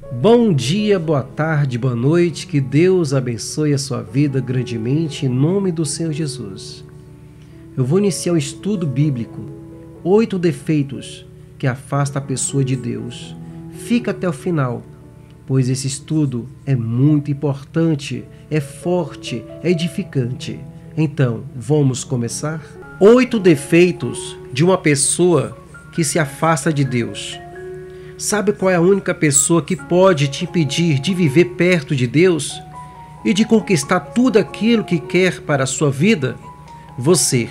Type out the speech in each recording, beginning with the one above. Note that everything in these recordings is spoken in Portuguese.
Bom dia, boa tarde, boa noite, que Deus abençoe a sua vida grandemente em nome do Senhor Jesus. Eu vou iniciar um estudo bíblico, 8 defeitos que afastam a pessoa de Deus. Fica até o final, pois esse estudo é muito importante, é forte, é edificante. Então, vamos começar? 8 defeitos de uma pessoa que se afasta de Deus. Sabe qual é a única pessoa que pode te impedir de viver perto de Deus e de conquistar tudo aquilo que quer para a sua vida? Você.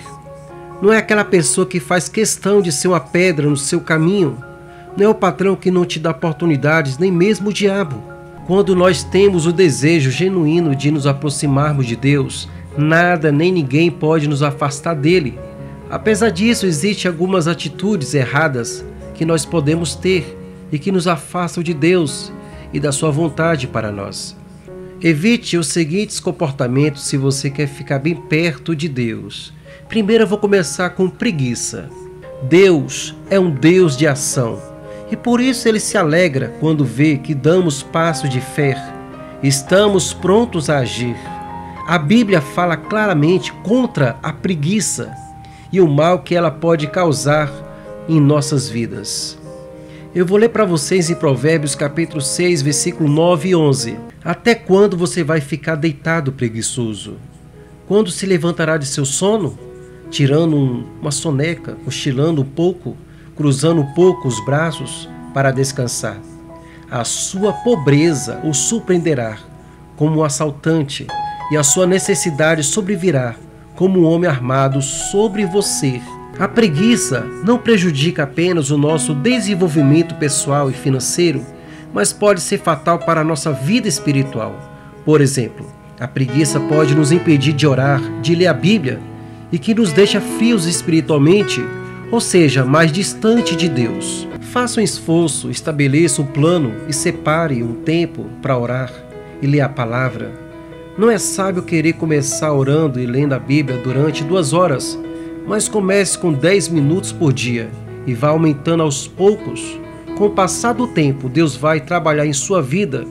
Não é aquela pessoa que faz questão de ser uma pedra no seu caminho. Não é o patrão que não te dá oportunidades, nem mesmo o diabo. Quando nós temos o desejo genuíno de nos aproximarmos de Deus, nada nem ninguém pode nos afastar dele. Apesar disso, existem algumas atitudes erradas que nós podemos ter e que nos afastam de Deus e da sua vontade para nós. Evite os seguintes comportamentos se você quer ficar bem perto de Deus. Primeiro eu vou começar com preguiça. Deus é um Deus de ação e por isso Ele se alegra quando vê que damos passo de fé. Estamos prontos a agir. A Bíblia fala claramente contra a preguiça e o mal que ela pode causar em nossas vidas. Eu vou ler para vocês em Provérbios capítulo 6, versículo 9 e 11. Até quando você vai ficar deitado preguiçoso? Quando se levantará de seu sono? Tirando uma soneca, cochilando um pouco, cruzando um pouco os braços para descansar. A sua pobreza o surpreenderá como um assaltante e a sua necessidade sobrevirá como um homem armado sobre você. A preguiça não prejudica apenas o nosso desenvolvimento pessoal e financeiro, mas pode ser fatal para a nossa vida espiritual. Por exemplo, a preguiça pode nos impedir de orar, de ler a Bíblia, e que nos deixa frios espiritualmente, ou seja, mais distante de Deus. Faça um esforço, estabeleça um plano e separe um tempo para orar e ler a palavra. Não é sábio querer começar orando e lendo a Bíblia durante 2 horas, mas comece com 10 minutos por dia e vá aumentando aos poucos. Com o passar do tempo, Deus vai trabalhar em sua vida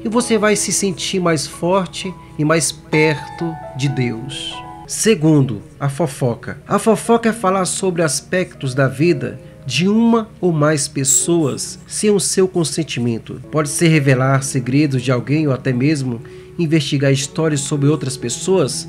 e você vai se sentir mais forte e mais perto de Deus. Segundo, a fofoca. A fofoca é falar sobre aspectos da vida de uma ou mais pessoas sem o seu consentimento. Pode ser revelar segredos de alguém ou até mesmo investigar histórias sobre outras pessoas.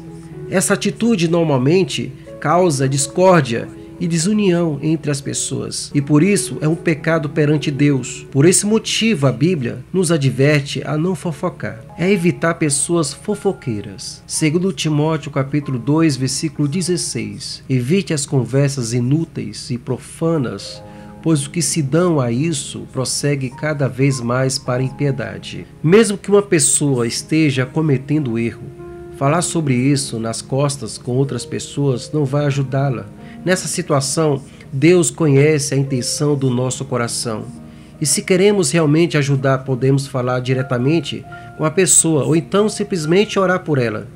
Essa atitude normalmente causa discórdia e desunião entre as pessoas, e por isso é um pecado perante Deus. Por esse motivo a Bíblia nos adverte a não fofocar, é evitar pessoas fofoqueiras. Segundo Timóteo capítulo 2, versículo 16, evite as conversas inúteis e profanas, pois o que se dão a isso prossegue cada vez mais para a impiedade. Mesmo que uma pessoa esteja cometendo erro, falar sobre isso nas costas com outras pessoas não vai ajudá-la. Nessa situação, Deus conhece a intenção do nosso coração. E se queremos realmente ajudar, podemos falar diretamente com a pessoa ou então simplesmente orar por ela.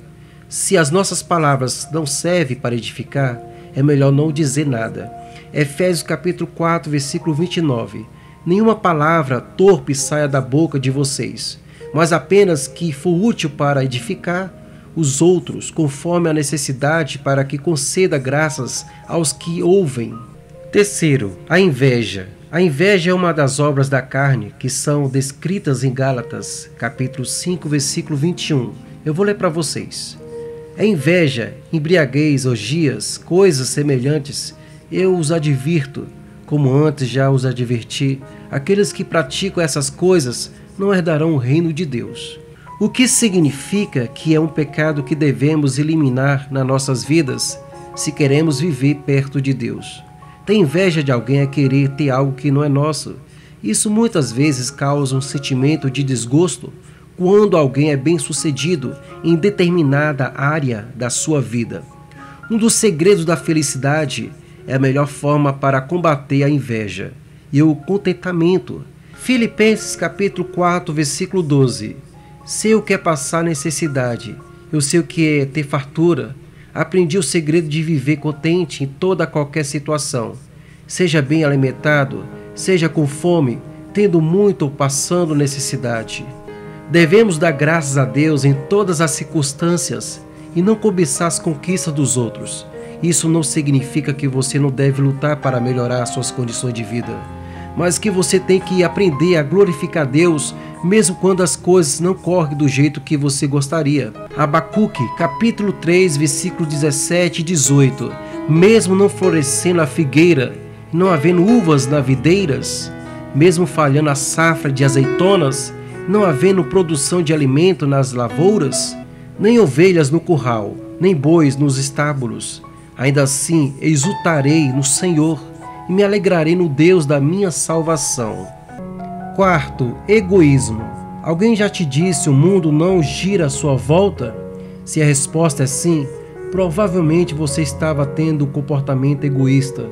Se as nossas palavras não servem para edificar, é melhor não dizer nada. Efésios capítulo 4, versículo 29. Nenhuma palavra torpe saia da boca de vocês, mas apenas que for útil para edificar os outros, conforme a necessidade, para que conceda graças aos que ouvem. Terceiro, a inveja. A inveja é uma das obras da carne que são descritas em Gálatas, capítulo 5, versículo 21. Eu vou ler para vocês. A inveja, embriaguez, orgias, coisas semelhantes, eu os advirto, como antes já os adverti, aqueles que praticam essas coisas não herdarão o reino de Deus. O que significa que é um pecado que devemos eliminar nas nossas vidas se queremos viver perto de Deus. Ter inveja de alguém é querer ter algo que não é nosso. Isso muitas vezes causa um sentimento de desgosto quando alguém é bem-sucedido em determinada área da sua vida. Um dos segredos da felicidade é a melhor forma para combater a inveja e o contentamento. Filipenses capítulo 4, versículo 12. Sei o que é passar necessidade, eu sei o que é ter fartura. Aprendi o segredo de viver contente em toda qualquer situação. Seja bem alimentado, seja com fome, tendo muito ou passando necessidade. Devemos dar graças a Deus em todas as circunstâncias e não cobiçar as conquistas dos outros. Isso não significa que você não deve lutar para melhorar suas condições de vida, mas que você tem que aprender a glorificar Deus mesmo quando as coisas não correm do jeito que você gostaria. Abacuque, capítulo 3, versículos 17 e 18. Mesmo não florescendo a figueira, não havendo uvas nas videiras, mesmo falhando a safra de azeitonas, não havendo produção de alimento nas lavouras, nem ovelhas no curral, nem bois nos estábulos, ainda assim exultarei no Senhor e me alegrarei no Deus da minha salvação. Quarto, egoísmo. Alguém já te disse o mundo não gira à sua volta? Se a resposta é sim, provavelmente você estava tendo um comportamento egoísta.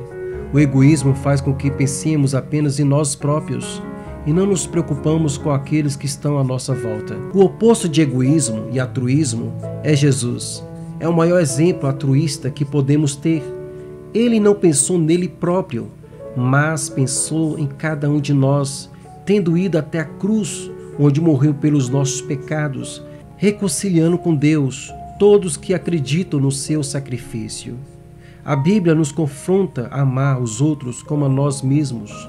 O egoísmo faz com que pensemos apenas em nós próprios e não nos preocupamos com aqueles que estão à nossa volta. O oposto de egoísmo e altruísmo é Jesus. É o maior exemplo altruísta que podemos ter. Ele não pensou nele próprio, mas pensou em cada um de nós, tendo ido até a cruz, onde morreu pelos nossos pecados, reconciliando com Deus todos que acreditam no seu sacrifício. A Bíblia nos confronta a amar os outros como a nós mesmos.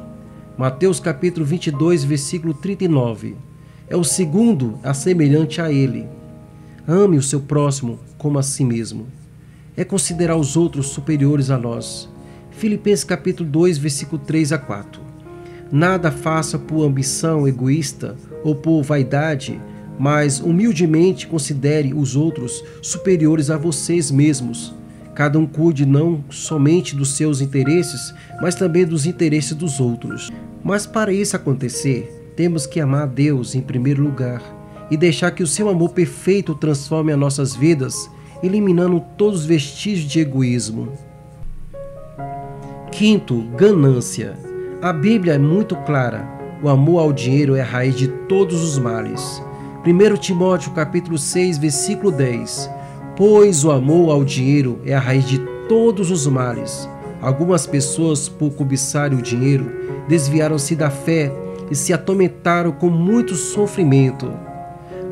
Mateus capítulo 22, versículo 39. É o segundo semelhante a ele. Ame o seu próximo como a si mesmo. É considerar os outros superiores a nós. Filipenses capítulo 2, versículo 3 a 4. Nada faça por ambição egoísta ou por vaidade, mas humildemente considere os outros superiores a vocês mesmos. Cada um cuide não somente dos seus interesses, mas também dos interesses dos outros. Mas para isso acontecer, temos que amar a Deus em primeiro lugar e deixar que o seu amor perfeito transforme as nossas vidas, eliminando todos os vestígios de egoísmo. Quinto, ganância. A Bíblia é muito clara. O amor ao dinheiro é a raiz de todos os males. 1 Timóteo capítulo 6, versículo 10. Pois o amor ao dinheiro é a raiz de todos os males. Algumas pessoas, por cobiçarem o dinheiro, desviaram-se da fé e se atormentaram com muito sofrimento.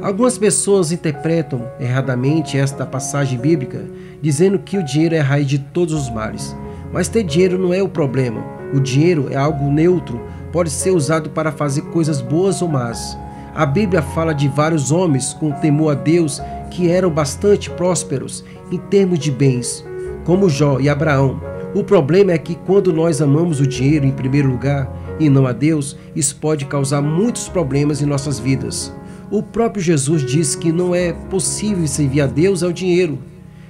Algumas pessoas interpretam erradamente esta passagem bíblica, dizendo que o dinheiro é a raiz de todos os males. Mas ter dinheiro não é o problema. O dinheiro é algo neutro, pode ser usado para fazer coisas boas ou más. A Bíblia fala de vários homens com temor a Deus que eram bastante prósperos em termos de bens, como Jó e Abraão. O problema é que quando nós amamos o dinheiro em primeiro lugar e não a Deus, isso pode causar muitos problemas em nossas vidas. O próprio Jesus disse que não é possível servir a Deus ao dinheiro.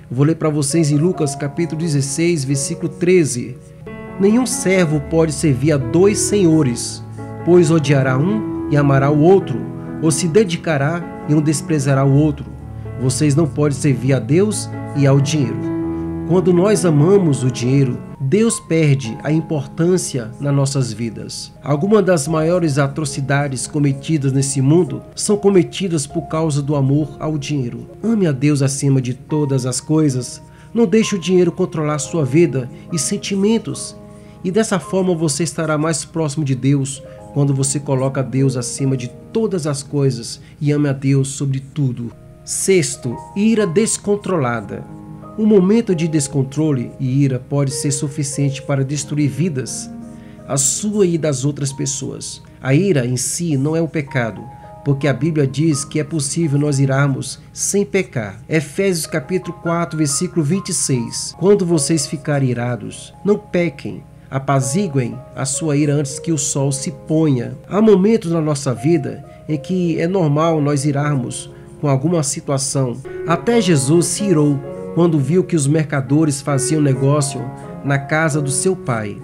Vou ler para vocês em Lucas capítulo 16, versículo 13. Nenhum servo pode servir a dois senhores, pois odiará um e amará o outro, ou se dedicará e um desprezará o outro. Vocês não podem servir a Deus e ao dinheiro. Quando nós amamos o dinheiro, Deus perde a importância nas nossas vidas. Algumas das maiores atrocidades cometidas nesse mundo são cometidas por causa do amor ao dinheiro. Ame a Deus acima de todas as coisas. Não deixe o dinheiro controlar sua vida e sentimentos. E dessa forma você estará mais próximo de Deus quando você coloca Deus acima de todas as coisas e ame a Deus sobre tudo. Sexto, ira descontrolada. Um momento de descontrole e ira pode ser suficiente para destruir vidas, a sua e das outras pessoas. A ira em si não é um pecado, porque a Bíblia diz que é possível nós irarmos sem pecar. Efésios capítulo 4, versículo 26. Quando vocês ficarem irados, não pequem. Apaziguem a sua ira antes que o sol se ponha. Há momentos na nossa vida em que é normal nós irarmos com alguma situação. Até Jesus se irou quando viu que os mercadores faziam negócio na casa do seu pai.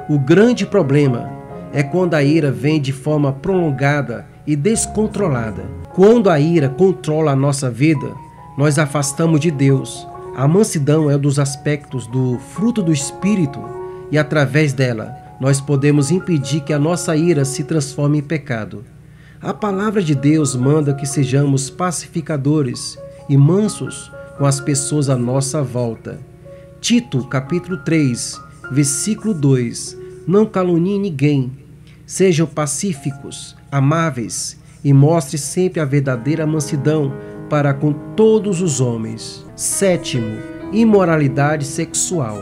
O grande problema é quando a ira vem de forma prolongada e descontrolada. Quando a ira controla a nossa vida, nós afastamos de Deus. A mansidão é um dos aspectos do fruto do Espírito e através dela nós podemos impedir que a nossa ira se transforme em pecado. A palavra de Deus manda que sejamos pacificadores e mansos com as pessoas à nossa volta. Tito, capítulo 3, versículo 2. Não calunie ninguém, Sejam pacíficos, amáveis e mostre sempre a verdadeira mansidão para com todos os homens. 7º, imoralidade sexual.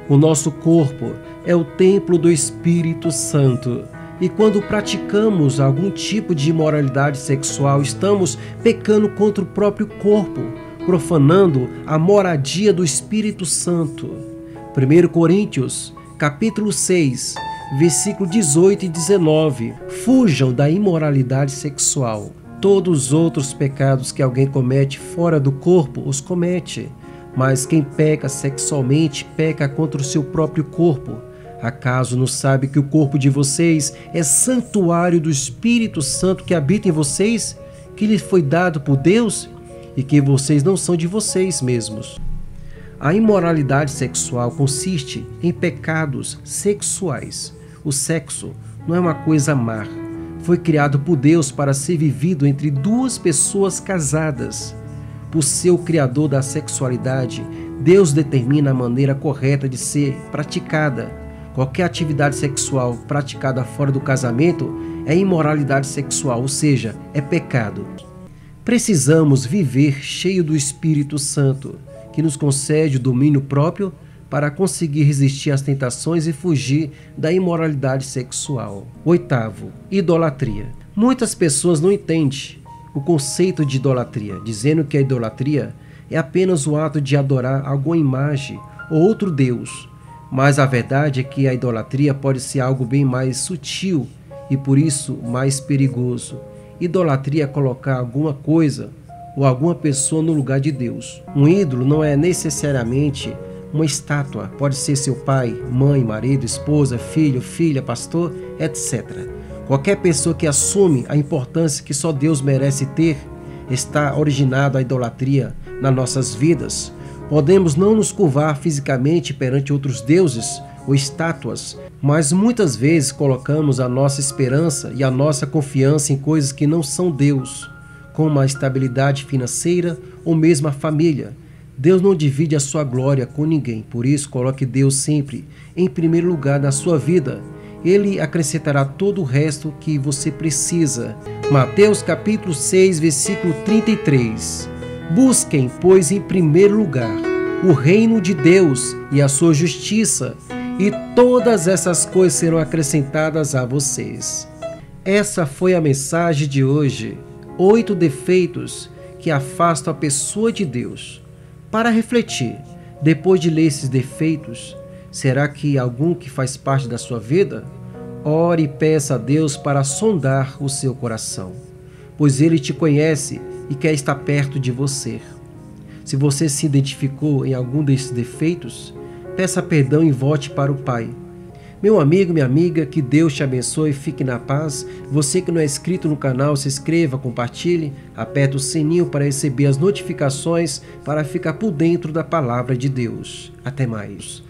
O nosso corpo é o templo do Espírito Santo. E quando praticamos algum tipo de imoralidade sexual, estamos pecando contra o próprio corpo, profanando a moradia do Espírito Santo. 1 Coríntios, capítulo 6, versículo 18 e 19. Fujam da imoralidade sexual. Todos os outros pecados que alguém comete fora do corpo, os comete. Mas quem peca sexualmente, peca contra o seu próprio corpo. Acaso não sabe que o corpo de vocês é santuário do Espírito Santo que habita em vocês, que lhes foi dado por Deus, e que vocês não são de vocês mesmos? A imoralidade sexual consiste em pecados sexuais. O sexo não é uma coisa má. Foi criado por Deus para ser vivido entre duas pessoas casadas. Por ser o criador da sexualidade, Deus determina a maneira correta de ser praticada. Qualquer atividade sexual praticada fora do casamento é imoralidade sexual, ou seja, é pecado. Precisamos viver cheio do Espírito Santo, que nos concede o domínio próprio para conseguir resistir às tentações e fugir da imoralidade sexual. 8º, idolatria. Muitas pessoas não entendem o conceito de idolatria, dizendo que a idolatria é apenas o ato de adorar alguma imagem ou outro Deus. Mas a verdade é que a idolatria pode ser algo bem mais sutil e por isso mais perigoso. Idolatria é colocar alguma coisa ou alguma pessoa no lugar de Deus. Um ídolo não é necessariamente uma estátua, pode ser seu pai, mãe, marido, esposa, filho, filha, pastor, etc. Qualquer pessoa que assume a importância que só Deus merece ter, está originado a idolatria nas nossas vidas. Podemos não nos curvar fisicamente perante outros deuses ou estátuas, mas muitas vezes colocamos a nossa esperança e a nossa confiança em coisas que não são Deus, como a estabilidade financeira ou mesmo a família. Deus não divide a sua glória com ninguém, por isso coloque Deus sempre em primeiro lugar na sua vida. Ele acrescentará todo o resto que você precisa. Mateus capítulo 6, versículo 33. Busquem, pois, em primeiro lugar o reino de Deus e a sua justiça, e todas essas coisas serão acrescentadas a vocês. Essa foi a mensagem de hoje. 8 defeitos que afastam a pessoa de Deus. Para refletir, depois de ler esses defeitos, será que algum que faz parte da sua vida? Ore e peça a Deus para sondar o seu coração, pois Ele te conhece e quer estar perto de você. Se você se identificou em algum desses defeitos, peça perdão e volte para o Pai. Meu amigo, minha amiga, que Deus te abençoe e fique na paz. Você que não é inscrito no canal, se inscreva, compartilhe, aperte o sininho para receber as notificações para ficar por dentro da palavra de Deus. Até mais.